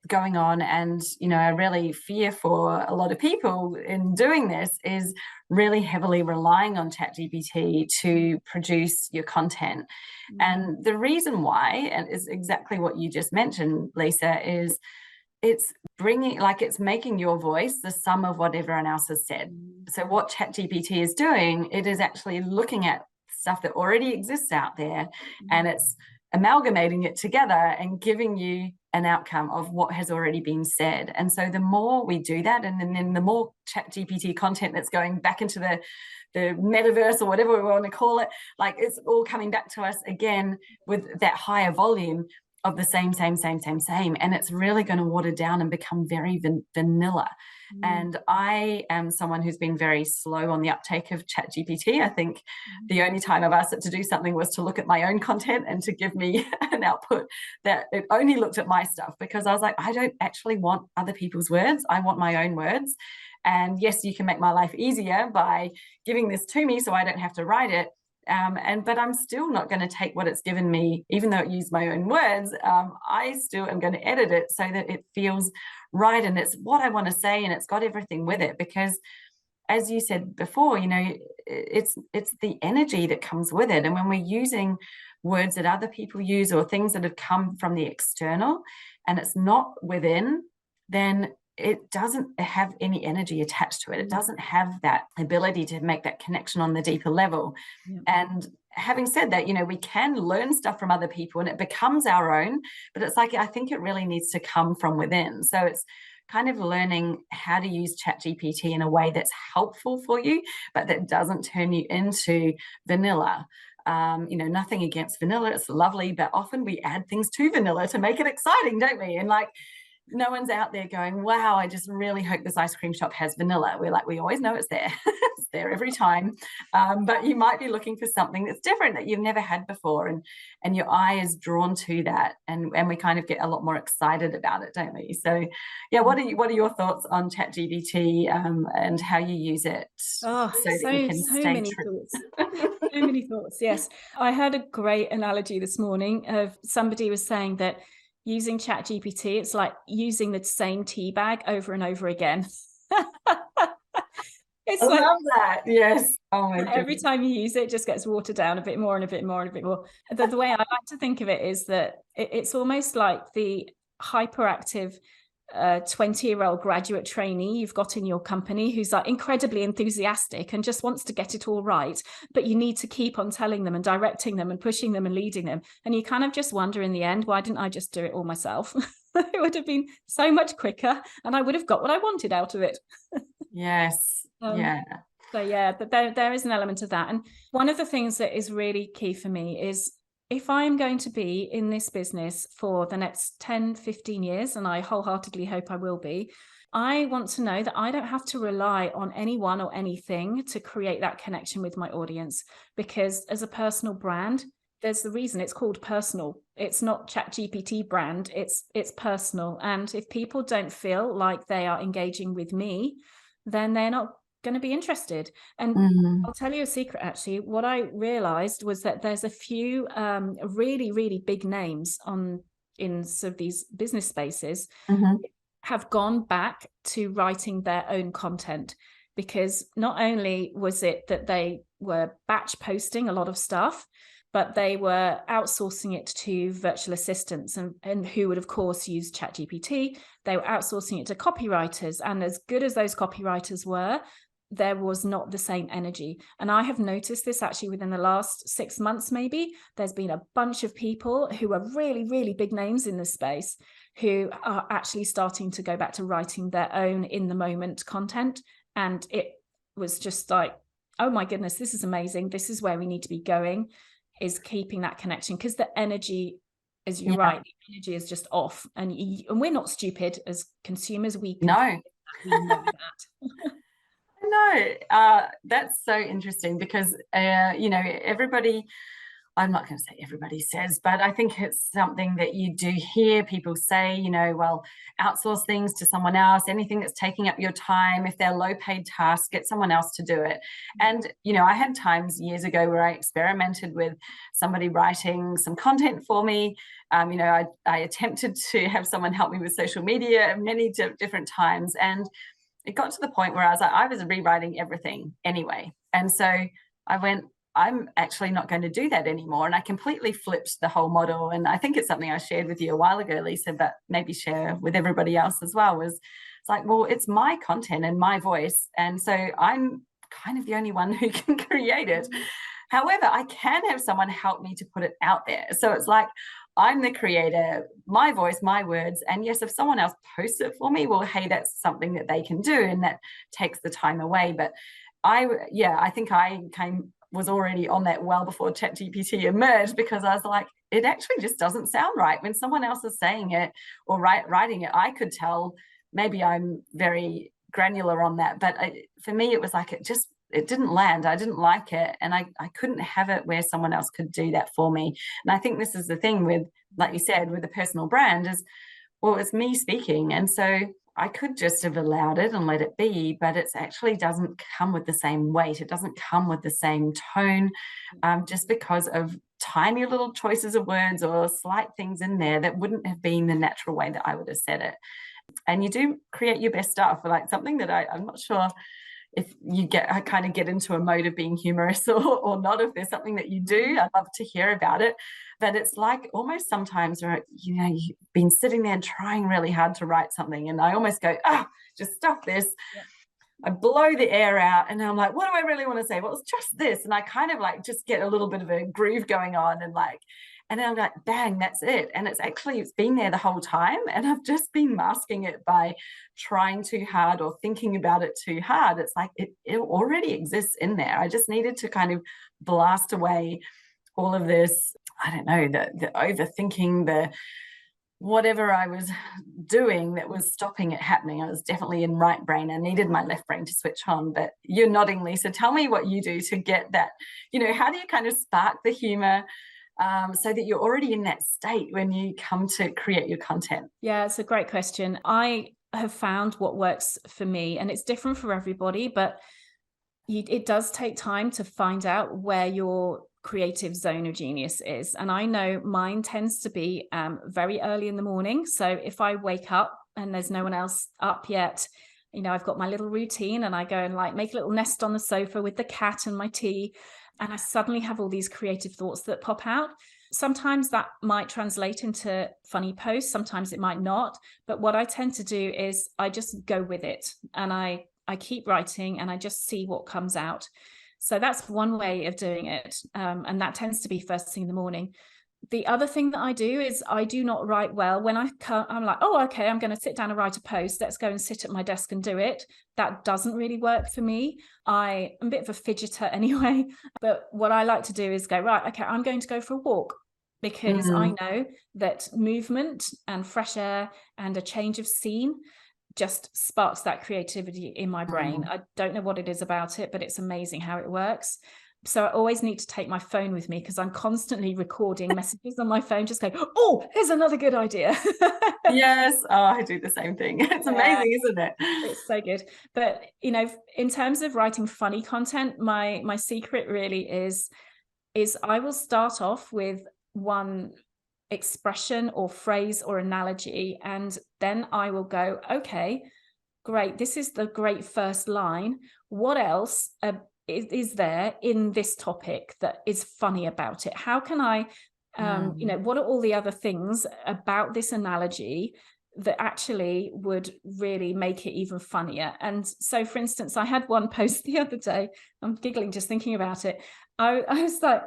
going on, and I really fear for a lot of people in doing this, is really heavily relying on ChatGPT to produce your content. And the reason why, and is exactly what you just mentioned, Lisa, is it's making your voice the sum of what everyone else has said. So what ChatGPT is doing, it is actually looking at stuff that already exists out there, and it's amalgamating it together and giving you an outcome of what has already been said. And so the more we do that, and then the more ChatGPT content that's going back into the metaverse or whatever we want to call it, like it's all coming back to us again with that higher volume of the same. And it's really going to water down and become very vanilla. And I am someone who's been very slow on the uptake of ChatGPT. I think the only time I've asked it to do something was to look at my own content and to give me an output that it only looked at my stuff, because I was like, I don't actually want other people's words. I want my own words. And yes, you can make my life easier by giving this to me so I don't have to write it. But I'm still not going to take what it's given me, even though it used my own words. I still am going to edit it so that it feels right, and it's what I want to say, and it's got everything with it. Because, as you said before, you know, it's the energy that comes with it. And when we're using words that other people use or things that have come from the external, and it's not within, then it doesn't have any energy attached to it. It doesn't have that ability to make that connection on the deeper level. And having said that, you know, we can learn stuff from other people and it becomes our own, but it's like, I think it really needs to come from within. So it's kind of learning how to use ChatGPT in a way that's helpful for you, but that doesn't turn you into vanilla. You know, nothing against vanilla, it's lovely, but often we add things to vanilla to make it exciting, don't we? And like, no one's out there going, wow, I just really hope this ice cream shop has vanilla. We're like, we always know it's there. It's there every time. But you might be looking for something that's different that you've never had before. And your eye is drawn to that. And we kind of get a lot more excited about it, don't we? So yeah, what are your thoughts on ChatGPT and how you use it so that you can stay many true? thoughts. So many thoughts, yes. I heard a great analogy this morning of somebody was saying that using ChatGPT, it's like using the same tea bag over and over again. I love that. Yes. Oh my goodness. Every time you use it, it just gets watered down a bit more and a bit more and a bit more. The way I like to think of it is that it's almost like the hyperactive 20-year-old graduate trainee you've got in your company who's like incredibly enthusiastic and just wants to get it all right, but you need to keep on telling them and directing them and pushing them and leading them, and you kind of just wonder in the end, why didn't I just do it all myself? It would have been so much quicker and I would have got what I wanted out of it. Yes. Yeah. So yeah, but there is an element of that. And one of the things that is really key for me is, if I'm going to be in this business for the next 10, 15 years, and I wholeheartedly hope I will be, I want to know that I don't have to rely on anyone or anything to create that connection with my audience. Because as a personal brand, there's the reason it's called personal. It's not ChatGPT brand, it's personal. And if people don't feel like they are engaging with me, then they're not going to be interested. And I'll tell you a secret, actually. What I realized was that there's a few really, really big names in sort of these business spaces have gone back to writing their own content, because not only was it that they were batch posting a lot of stuff, but they were outsourcing it to virtual assistants and who would, of course, use ChatGPT. They were outsourcing it to copywriters. And as good as those copywriters were, there was not the same energy. And I have noticed this actually within the last 6 months, maybe. There's been a bunch of people who are really, really big names in this space who are actually starting to go back to writing their own in the moment content. And it was just like, oh my goodness, this is amazing. This is where we need to be going, is keeping that connection, because the energy, as you're right, the energy is just off. And we're not stupid as consumers. We know that. No, that's so interesting, because you know, everybody, I'm not going to say everybody says, but I think it's something that you do hear people say, you know, well, outsource things to someone else, anything that's taking up your time. If they're low paid tasks, get someone else to do it. And, you know, I had times years ago where I experimented with somebody writing some content for me. You know, I attempted to have someone help me with social media many different times. And it got to the point where I was rewriting everything anyway. And so I went, I'm actually not going to do that anymore. And I completely flipped the whole model. And I think it's something I shared with you a while ago, Lisa, but maybe share with everybody else as well, was it's like, well, it's my content and my voice. And so I'm kind of the only one who can create it. However, I can have someone help me to put it out there. So it's like, I'm the creator, my voice, my words. And yes, if someone else posts it for me, well, hey, that's something that they can do, and that takes the time away. But I think I was already on that well before ChatGPT emerged, because I was like, it actually just doesn't sound right when someone else is saying it or writing it. I could tell. Maybe I'm very granular on that, but for me, it was like it didn't land. I didn't like it, and I couldn't have it where someone else could do that for me. And I think this is the thing with, like you said, with the personal brand is, well, it's me speaking, and so I could just have allowed it and let it be, but it actually doesn't come with the same weight. It doesn't come with the same tone, just because of tiny little choices of words or slight things in there that wouldn't have been the natural way that I would have said it. And you do create your best stuff, like something that I'm not sure if you I kind of get into a mode of being humorous or not. If there's something that you do, I'd love to hear about it. But it's like almost sometimes where, you've been sitting there trying really hard to write something, and I almost go, just stuff this. Yeah. I blow the air out, and I'm like, what do I really want to say? Well, it's just this. And I kind of like just get a little bit of a groove going on, and then I'm like, bang, that's it. And it's been there the whole time. And I've just been masking it by trying too hard or thinking about it too hard. It's like it already exists in there. I just needed to kind of blast away all of this, I don't know, the overthinking, the whatever I was doing that was stopping it happening. I was definitely in right brain. I needed my left brain to switch on. But you're nodding, Lisa. Tell me what you do to get that, how do you kind of spark the humor so that you're already in that state when you come to create your content? Yeah, it's a great question. I have found what works for me, and it's different for everybody, but it does take time to find out where your creative zone of genius is. And I know mine tends to be very early in the morning. So if I wake up and there's no one else up yet, I've got my little routine, and I go and like make a little nest on the sofa with the cat and my tea. And I suddenly have all these creative thoughts that pop out. Sometimes that might translate into funny posts. Sometimes it might not. But what I tend to do is I just go with it, and I keep writing, and I just see what comes out. So that's one way of doing it. And that tends to be first thing in the morning. The other thing that I do is I do not write well. When I'm like, oh, okay, I'm going to sit down and write a post. Let's go and sit at my desk and do it. That doesn't really work for me. I'm a bit of a fidgeter anyway. But what I like to do is go, right, okay, I'm going to go for a walk, because I know that movement and fresh air and a change of scene just sparks that creativity in my brain. I don't know what it is about it, but it's amazing how it works. So I always need to take my phone with me, because I'm constantly recording messages on my phone, just going, oh, here's another good idea. Yes. Oh, I do the same thing. It's amazing, isn't it? It's so good. But, in terms of writing funny content, my secret really is I will start off with one expression or phrase or analogy, and then I will go, okay, great, this is the great first line. What else is there in this topic that is funny about it? How can I, what are all the other things about this analogy that actually would really make it even funnier? And so, for instance, I had one post the other day. I'm giggling just thinking about it. I was like,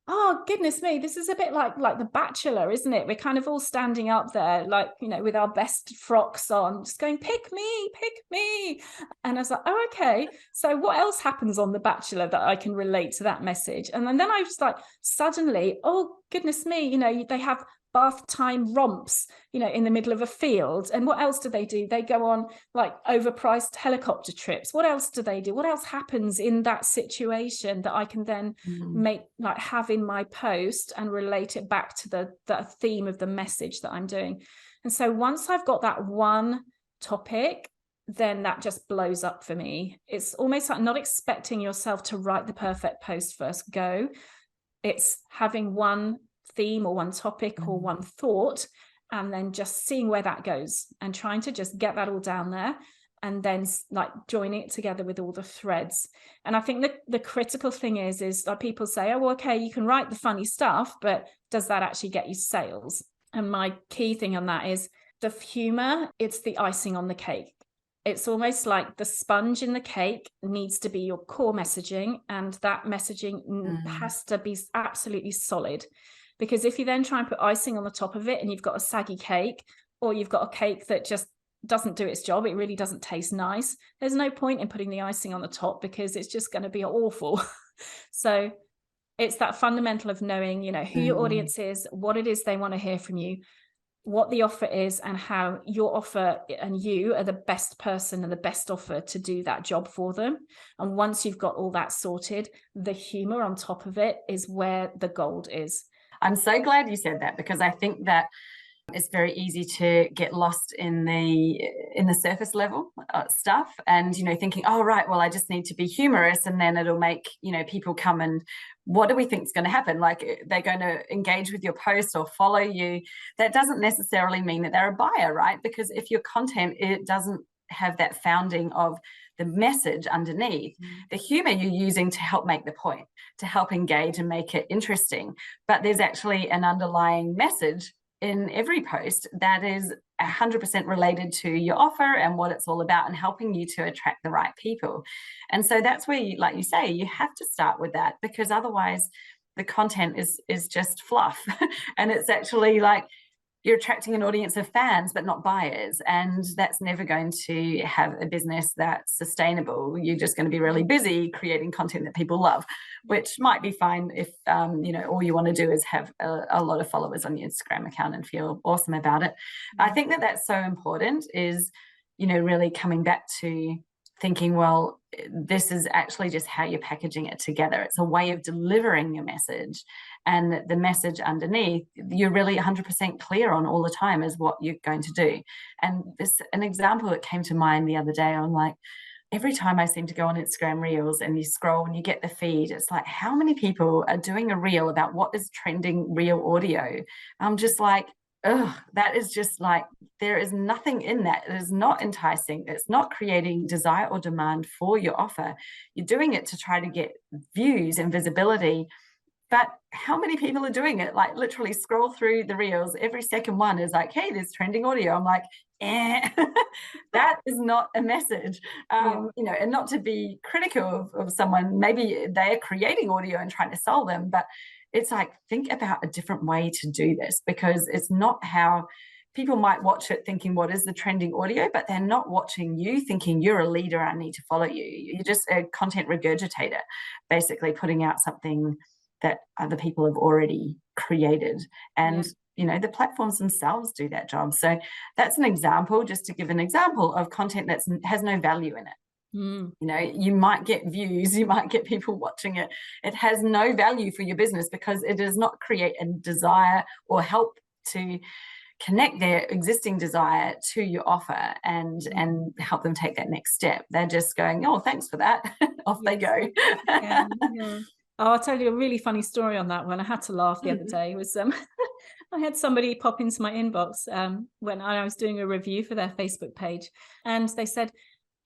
oh, goodness me, this is a bit like The Bachelor, isn't it? We're kind of all standing up there, like, with our best frocks on, just going, pick me, pick me. And I was like, oh, okay. So what else happens on The Bachelor that I can relate to that message? And then I was like, suddenly, oh, goodness me, they have bath time romps, in the middle of a field. And what else do? They go on like overpriced helicopter trips. What else do they do? What else happens in that situation that I can then have in my post and relate it back to the theme of the message that I'm doing? And so once I've got that one topic, then that just blows up for me. It's almost like not expecting yourself to write the perfect post first go. It's having one theme or one topic or one thought, and then just seeing where that goes and trying to just get that all down there, and then like joining it together with all the threads. And I think the critical thing is that people say, oh, okay, you can write the funny stuff, but does that actually get you sales? And my key thing on that is the humor, it's the icing on the cake. It's almost like the sponge in the cake needs to be your core messaging, and that messaging has to be absolutely solid. Because if you then try and put icing on the top of it and you've got a saggy cake, or you've got a cake that just doesn't do its job, it really doesn't taste nice, there's no point in putting the icing on the top because it's just going to be awful. So it's that fundamental of knowing, you know, who your audience is, what it is they want to hear from you, what the offer is, and how your offer and you are the best person and the best offer to do that job for them. And once you've got all that sorted, the humor on top of it is where the gold is. I'm so glad you said that, because I think that it's very easy to get lost in the surface level stuff, and, you know, thinking, oh right, well, I just need to be humorous and then it'll make, you know, people come, and what do we think is going to happen? Like, they're going to engage with your post or follow you. That doesn't necessarily mean that they're a buyer, right? Because if your content, it doesn't have that founding of the message underneath, the humor you're using to help make the point, to help engage and make it interesting, but there's actually an underlying message in every post that is 100% related to your offer and what it's all about, and helping you to attract the right people. And so that's where, like you say, you have to start with that, because otherwise the content is just fluff. And it's actually like you're attracting an audience of fans but not buyers, and that's never going to have a business that's sustainable. You're just going to be really busy creating content that people love, which might be fine if you know, all you want to do is have a lot of followers on your Instagram account and feel awesome about it. I think that that's so important, is, you know, really coming back to thinking, well, this is actually just how you're packaging it together. It's a way of delivering your message, and the message underneath, you're really 100% clear on all the time is what you're going to do. And this, an example that came to mind the other day, I'm like, every time I seem to go on Instagram Reels and you scroll and you get the feed, it's like, how many people are doing a reel about what is trending reel audio? I'm just like, oh, that is just like, there is nothing in that. It is not enticing. It's not creating desire or demand for your offer. You're doing it to try to get views and visibility. But how many people are doing it? Like, literally scroll through the reels, every second one is like, hey, there's trending audio. I'm like, that is not a message. You know, and not to be critical of someone, maybe they're creating audio and trying to sell them, but it's like, think about a different way to do this, because it's not how people might watch it thinking, what is the trending audio? But they're not watching you thinking you're a leader, I need to follow you. You're just a content regurgitator, basically putting out something that other people have already created. And you know, the platforms themselves do that job. So that's an example, just to give an example of content that has no value in it. You know, you might get views, you might get people watching it. It has no value for your business, because it does not create a desire or help to connect their existing desire to your offer and help them take that next step. They're just going, oh, thanks for that. Off they go. Oh, I'll tell you a really funny story on that one. I had to laugh the other day. It was I had somebody pop into my inbox when I was doing a review for their Facebook page, and they said,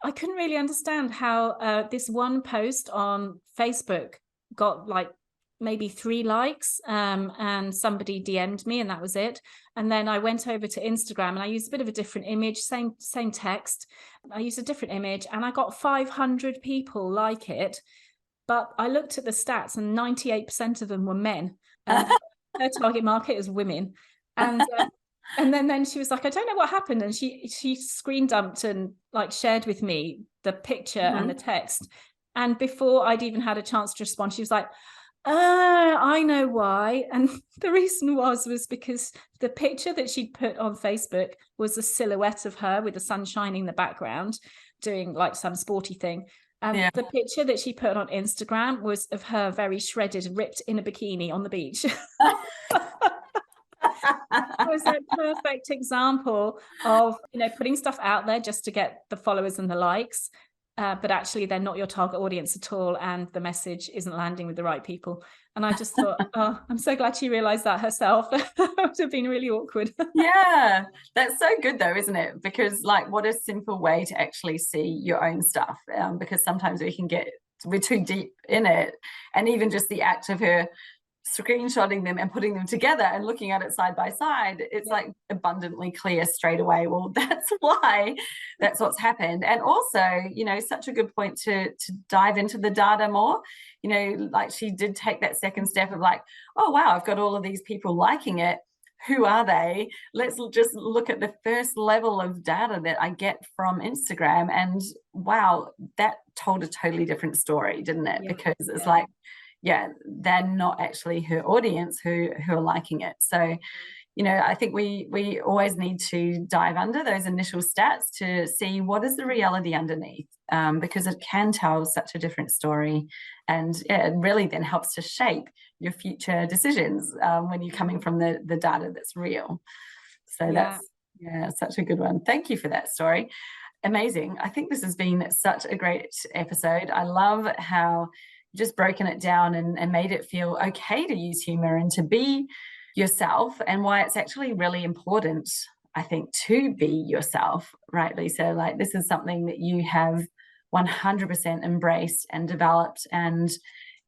I couldn't really understand how this one post on Facebook got like maybe 3 likes, and somebody DM'd me and that was it. And then I went over to Instagram and I used a bit of a different image, same text. I used a different image and I got 500 people like it. But I looked at the stats and 98% of them were men. Her target market is women. And then she was like, I don't know what happened. And she screen dumped and like shared with me the picture and the text. And before I'd even had a chance to respond, she was like, I know why. And the reason was because the picture that she'd put on Facebook was a silhouette of her with the sun shining in the background doing like some sporty thing. And the picture that she put on Instagram was of her very shredded, ripped in a bikini on the beach. It was a perfect example of, you know, putting stuff out there just to get the followers and the likes, but actually they're not your target audience at all, and the message isn't landing with the right people. And I just thought, oh, I'm so glad she realized that herself. It would have been really awkward. Yeah, that's so good though, isn't it? Because like, what a simple way to actually see your own stuff, because sometimes we're too deep in it, and even just the act of her screenshotting them and putting them together and looking at it side by side, it's like abundantly clear straight away, well, that's why, that's what's happened. And also, you know, such a good point to dive into the data more. You know, like she did take that second step of like, oh wow, I've got all of these people liking it, who are they? Let's just look at the first level of data that I get from Instagram, and wow, that told a totally different story, didn't it? Because it's like, yeah, they're not actually her audience who are liking it. So, you know, I think we always need to dive under those initial stats to see what is the reality underneath, because it can tell such a different story, and it really then helps to shape your future decisions when you're coming from the data that's real. So that's such a good one. Thank you for that story. Amazing. I think this has been such a great episode. I love how just broken it down and made it feel okay to use humor and to be yourself, and why it's actually really important, I think, to be yourself, right, Lisa? Like, this is something that you have 100% embraced and developed, and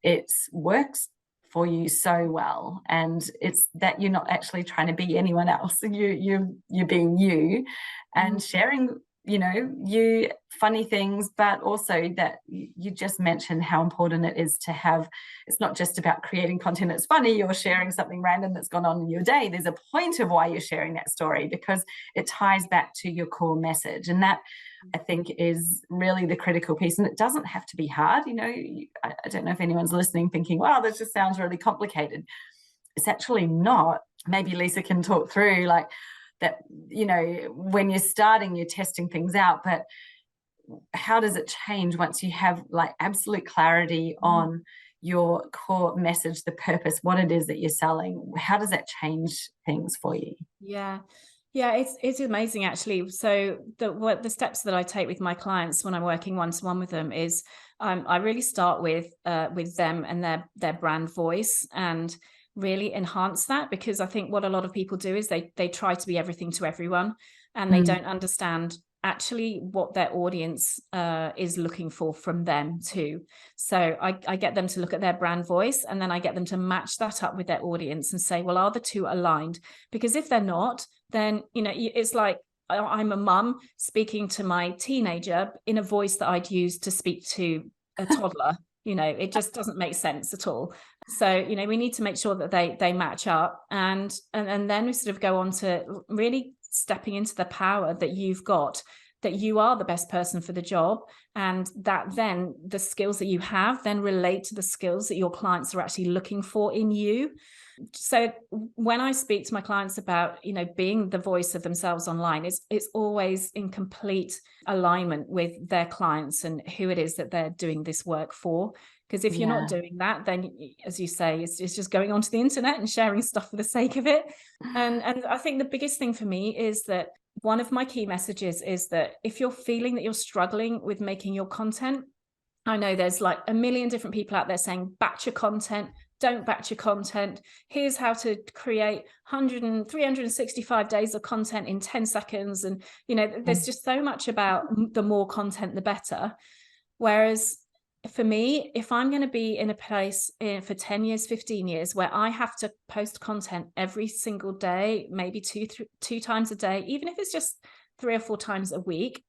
it works for you so well. And it's that you're not actually trying to be anyone else. You're being you and sharing, you know, you funny things, but also that you just mentioned how important it is to have, it's not just about creating content that's funny or sharing something random that's gone on in your day. There's a point of why you're sharing that story, because it ties back to your core message. And that, I think, is really the critical piece. And it doesn't have to be hard. You know, I don't know if anyone's listening thinking, wow, this just sounds really complicated. It's actually not. Maybe Lisa can talk through like that, you know, when you're starting, you're testing things out, but how does it change once you have like absolute clarity on your core message, the purpose, what it is that you're selling? How does that change things for you? Yeah, it's amazing actually. So the steps that I take with my clients when I'm working one-to-one with them is I really start with them and their brand voice, and really enhance that, because I think what a lot of people do is they try to be everything to everyone, and they don't understand actually what their audience is looking for from them too. So I get them to look at their brand voice, and then I get them to match that up with their audience and say, well, are the two aligned? Because if they're not, then, you know, it's like I'm a mum speaking to my teenager in a voice that I'd use to speak to a toddler. You know, it just doesn't make sense at all. So, you know, we need to make sure that they match up, and then we sort of go on to really stepping into the power that you've got, that you are the best person for the job, and that then the skills that you have then relate to the skills that your clients are actually looking for in you. So when I speak to my clients about, you know, being the voice of themselves online, it's always in complete alignment with their clients and who it is that they're doing this work for. Because if you're not doing that, then, as you say, it's just going onto the internet and sharing stuff for the sake of it. And I think the biggest thing for me is that one of my key messages is that if you're feeling that you're struggling with making your content, I know there's like a million different people out there saying, batch your content, don't batch your content. Here's how to create 365 days of content in 10 seconds. And, you know, there's just so much about the more content, the better. Whereas for me, if I'm going to be in a place for 10 years, 15 years, where I have to post content every single day, maybe two times a day, even if it's just 3 or 4 times a week,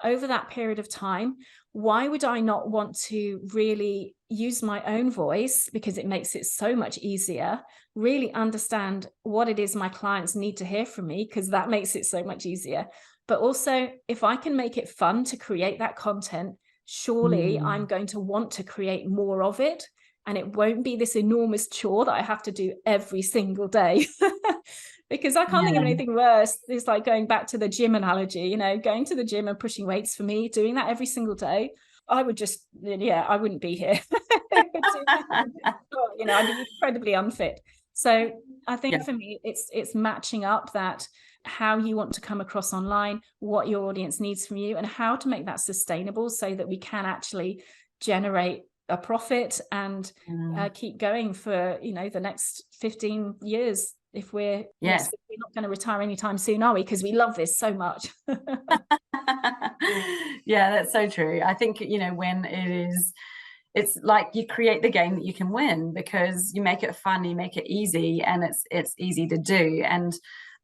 over that period of time, why would I not want to really use my own voice, because it makes it so much easier, really understand what it is my clients need to hear from me, because that makes it so much easier. But also, if I can make it fun to create that content, surely I'm going to want to create more of it, and it won't be this enormous chore that I have to do every single day. Because I can't think of anything worse. It's like going back to the gym analogy, you know, going to the gym and pushing weights, for me, doing that every single day, I would just, I wouldn't be here. You know, I'd be incredibly unfit. So I think for me, it's matching up that, how you want to come across online, what your audience needs from you, and how to make that sustainable so that we can actually generate a profit and keep going for, you know, the next 15 years. If we're we're not going to retire anytime soon, are we? Because we love this so much. Yeah, that's so true. I think, you know, when it is it's like you create the game that you can win, because you make it fun, you make it easy, and it's easy to do. And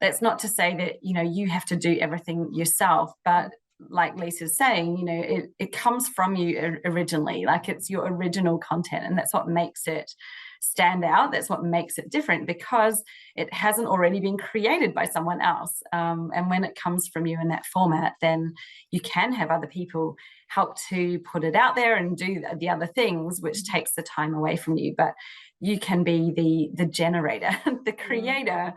that's not to say that, you know, you have to do everything yourself, but like Lisa's saying, you know, it comes from you originally, like it's your original content, and that's what makes it stand out. That's what makes it different, because it hasn't already been created by someone else. And when it comes from you in that format, then you can have other people help to put it out there and do the other things, which takes the time away from you. But you can be the generator, the creator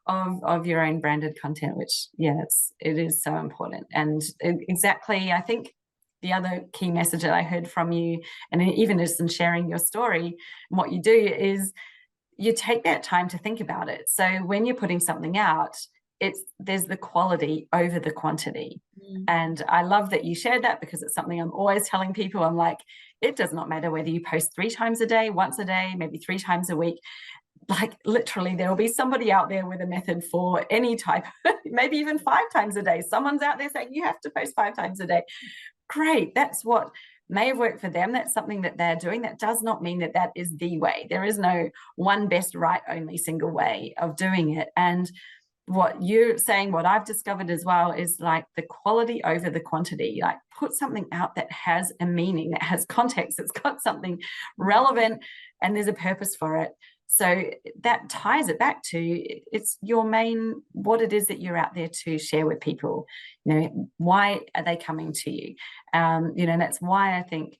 of your own branded content, which, yeah, it is so important. And exactly, I think the other key message that I heard from you, and even just in sharing your story and what you do, is you take that time to think about it. So when you're putting something out, there's the quality over the quantity. And I love that you shared that, because it's something I'm always telling people. I'm like, it does not matter whether you post 3 times a day, once a day, maybe 3 times a week. Like literally there will be somebody out there with a method for any type, maybe even 5 times a day. Someone's out there saying you have to post 5 times a day. Great, that's what may have worked for them. That's something that they're doing. That does not mean that that is the way. There is no one best, right, only single way of doing it. And what you're saying, what I've discovered as well, is like the quality over the quantity. Like put something out that has a meaning, that has context, it's got something relevant, and there's a purpose for it. So that ties it back to, it's your main, what it is that you're out there to share with people. You know, why are they coming to you? You know, and that's why I think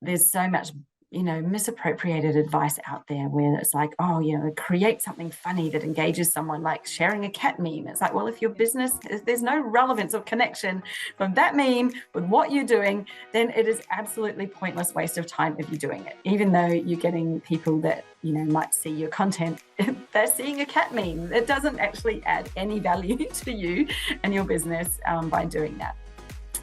there's so much, you know, misappropriated advice out there, where it's like, oh, you know, create something funny that engages someone, like sharing a cat meme. It's like, well, if your business, if there's no relevance or connection from that meme with what you're doing, then it is absolutely pointless waste of time if you're doing it. Even though you're getting people that, you know, might see your content, they're seeing a cat meme. It doesn't actually add any value to you and your business by doing that.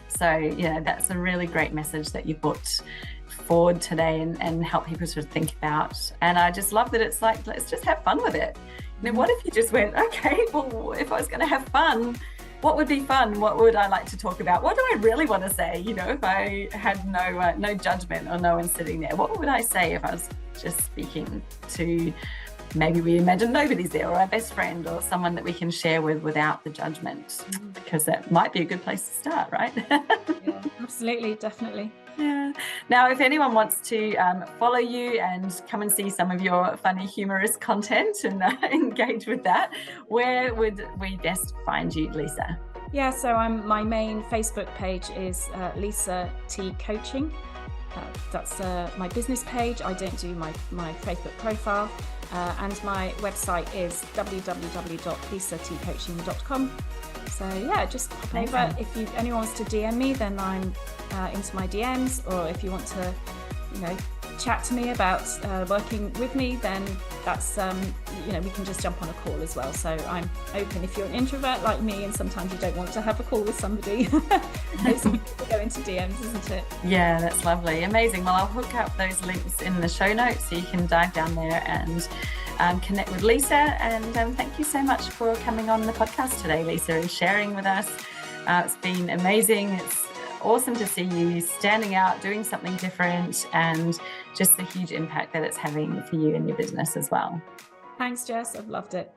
So yeah, that's a really great message that you put forward today, and help people to think about. And I just love that it's like, let's just have fun with it. You know, what if you just went, okay, well, if I was going to have fun, what would be fun? What would I like to talk about? What do I really want to say? You know, if I had no judgment or no one sitting there, what would I say if I was just speaking to, maybe we imagine nobody's there, or our best friend, or someone that we can share with without the judgment, because that might be a good place to start, right? Yeah, absolutely, definitely. Yeah. Now, if anyone wants to follow you and come and see some of your funny, humorous content and engage with that, where would we best find you, Lisa? Yeah, so my main Facebook page is Lisa T Coaching. That's my business page. I don't do my Facebook profile. And my website is www.lisatcoaching.com. So yeah, just pop over. If anyone wants to DM me, then I'm into my DMs. Or if you want to, you know, chat to me about working with me, then that's you know, we can just jump on a call as well. So I'm open. If you're an introvert like me and sometimes you don't want to have a call with somebody, it's easy to go into DMs, isn't it? Yeah, that's lovely. Amazing. Well, I'll hook up those links in the show notes so you can dive down there and connect with Lisa. And thank you so much for coming on the podcast today, Lisa, and sharing with us. It's been amazing. It's awesome to see you standing out, doing something different, and just the huge impact that it's having for you and your business as well. Thanks, Jess. I've loved it.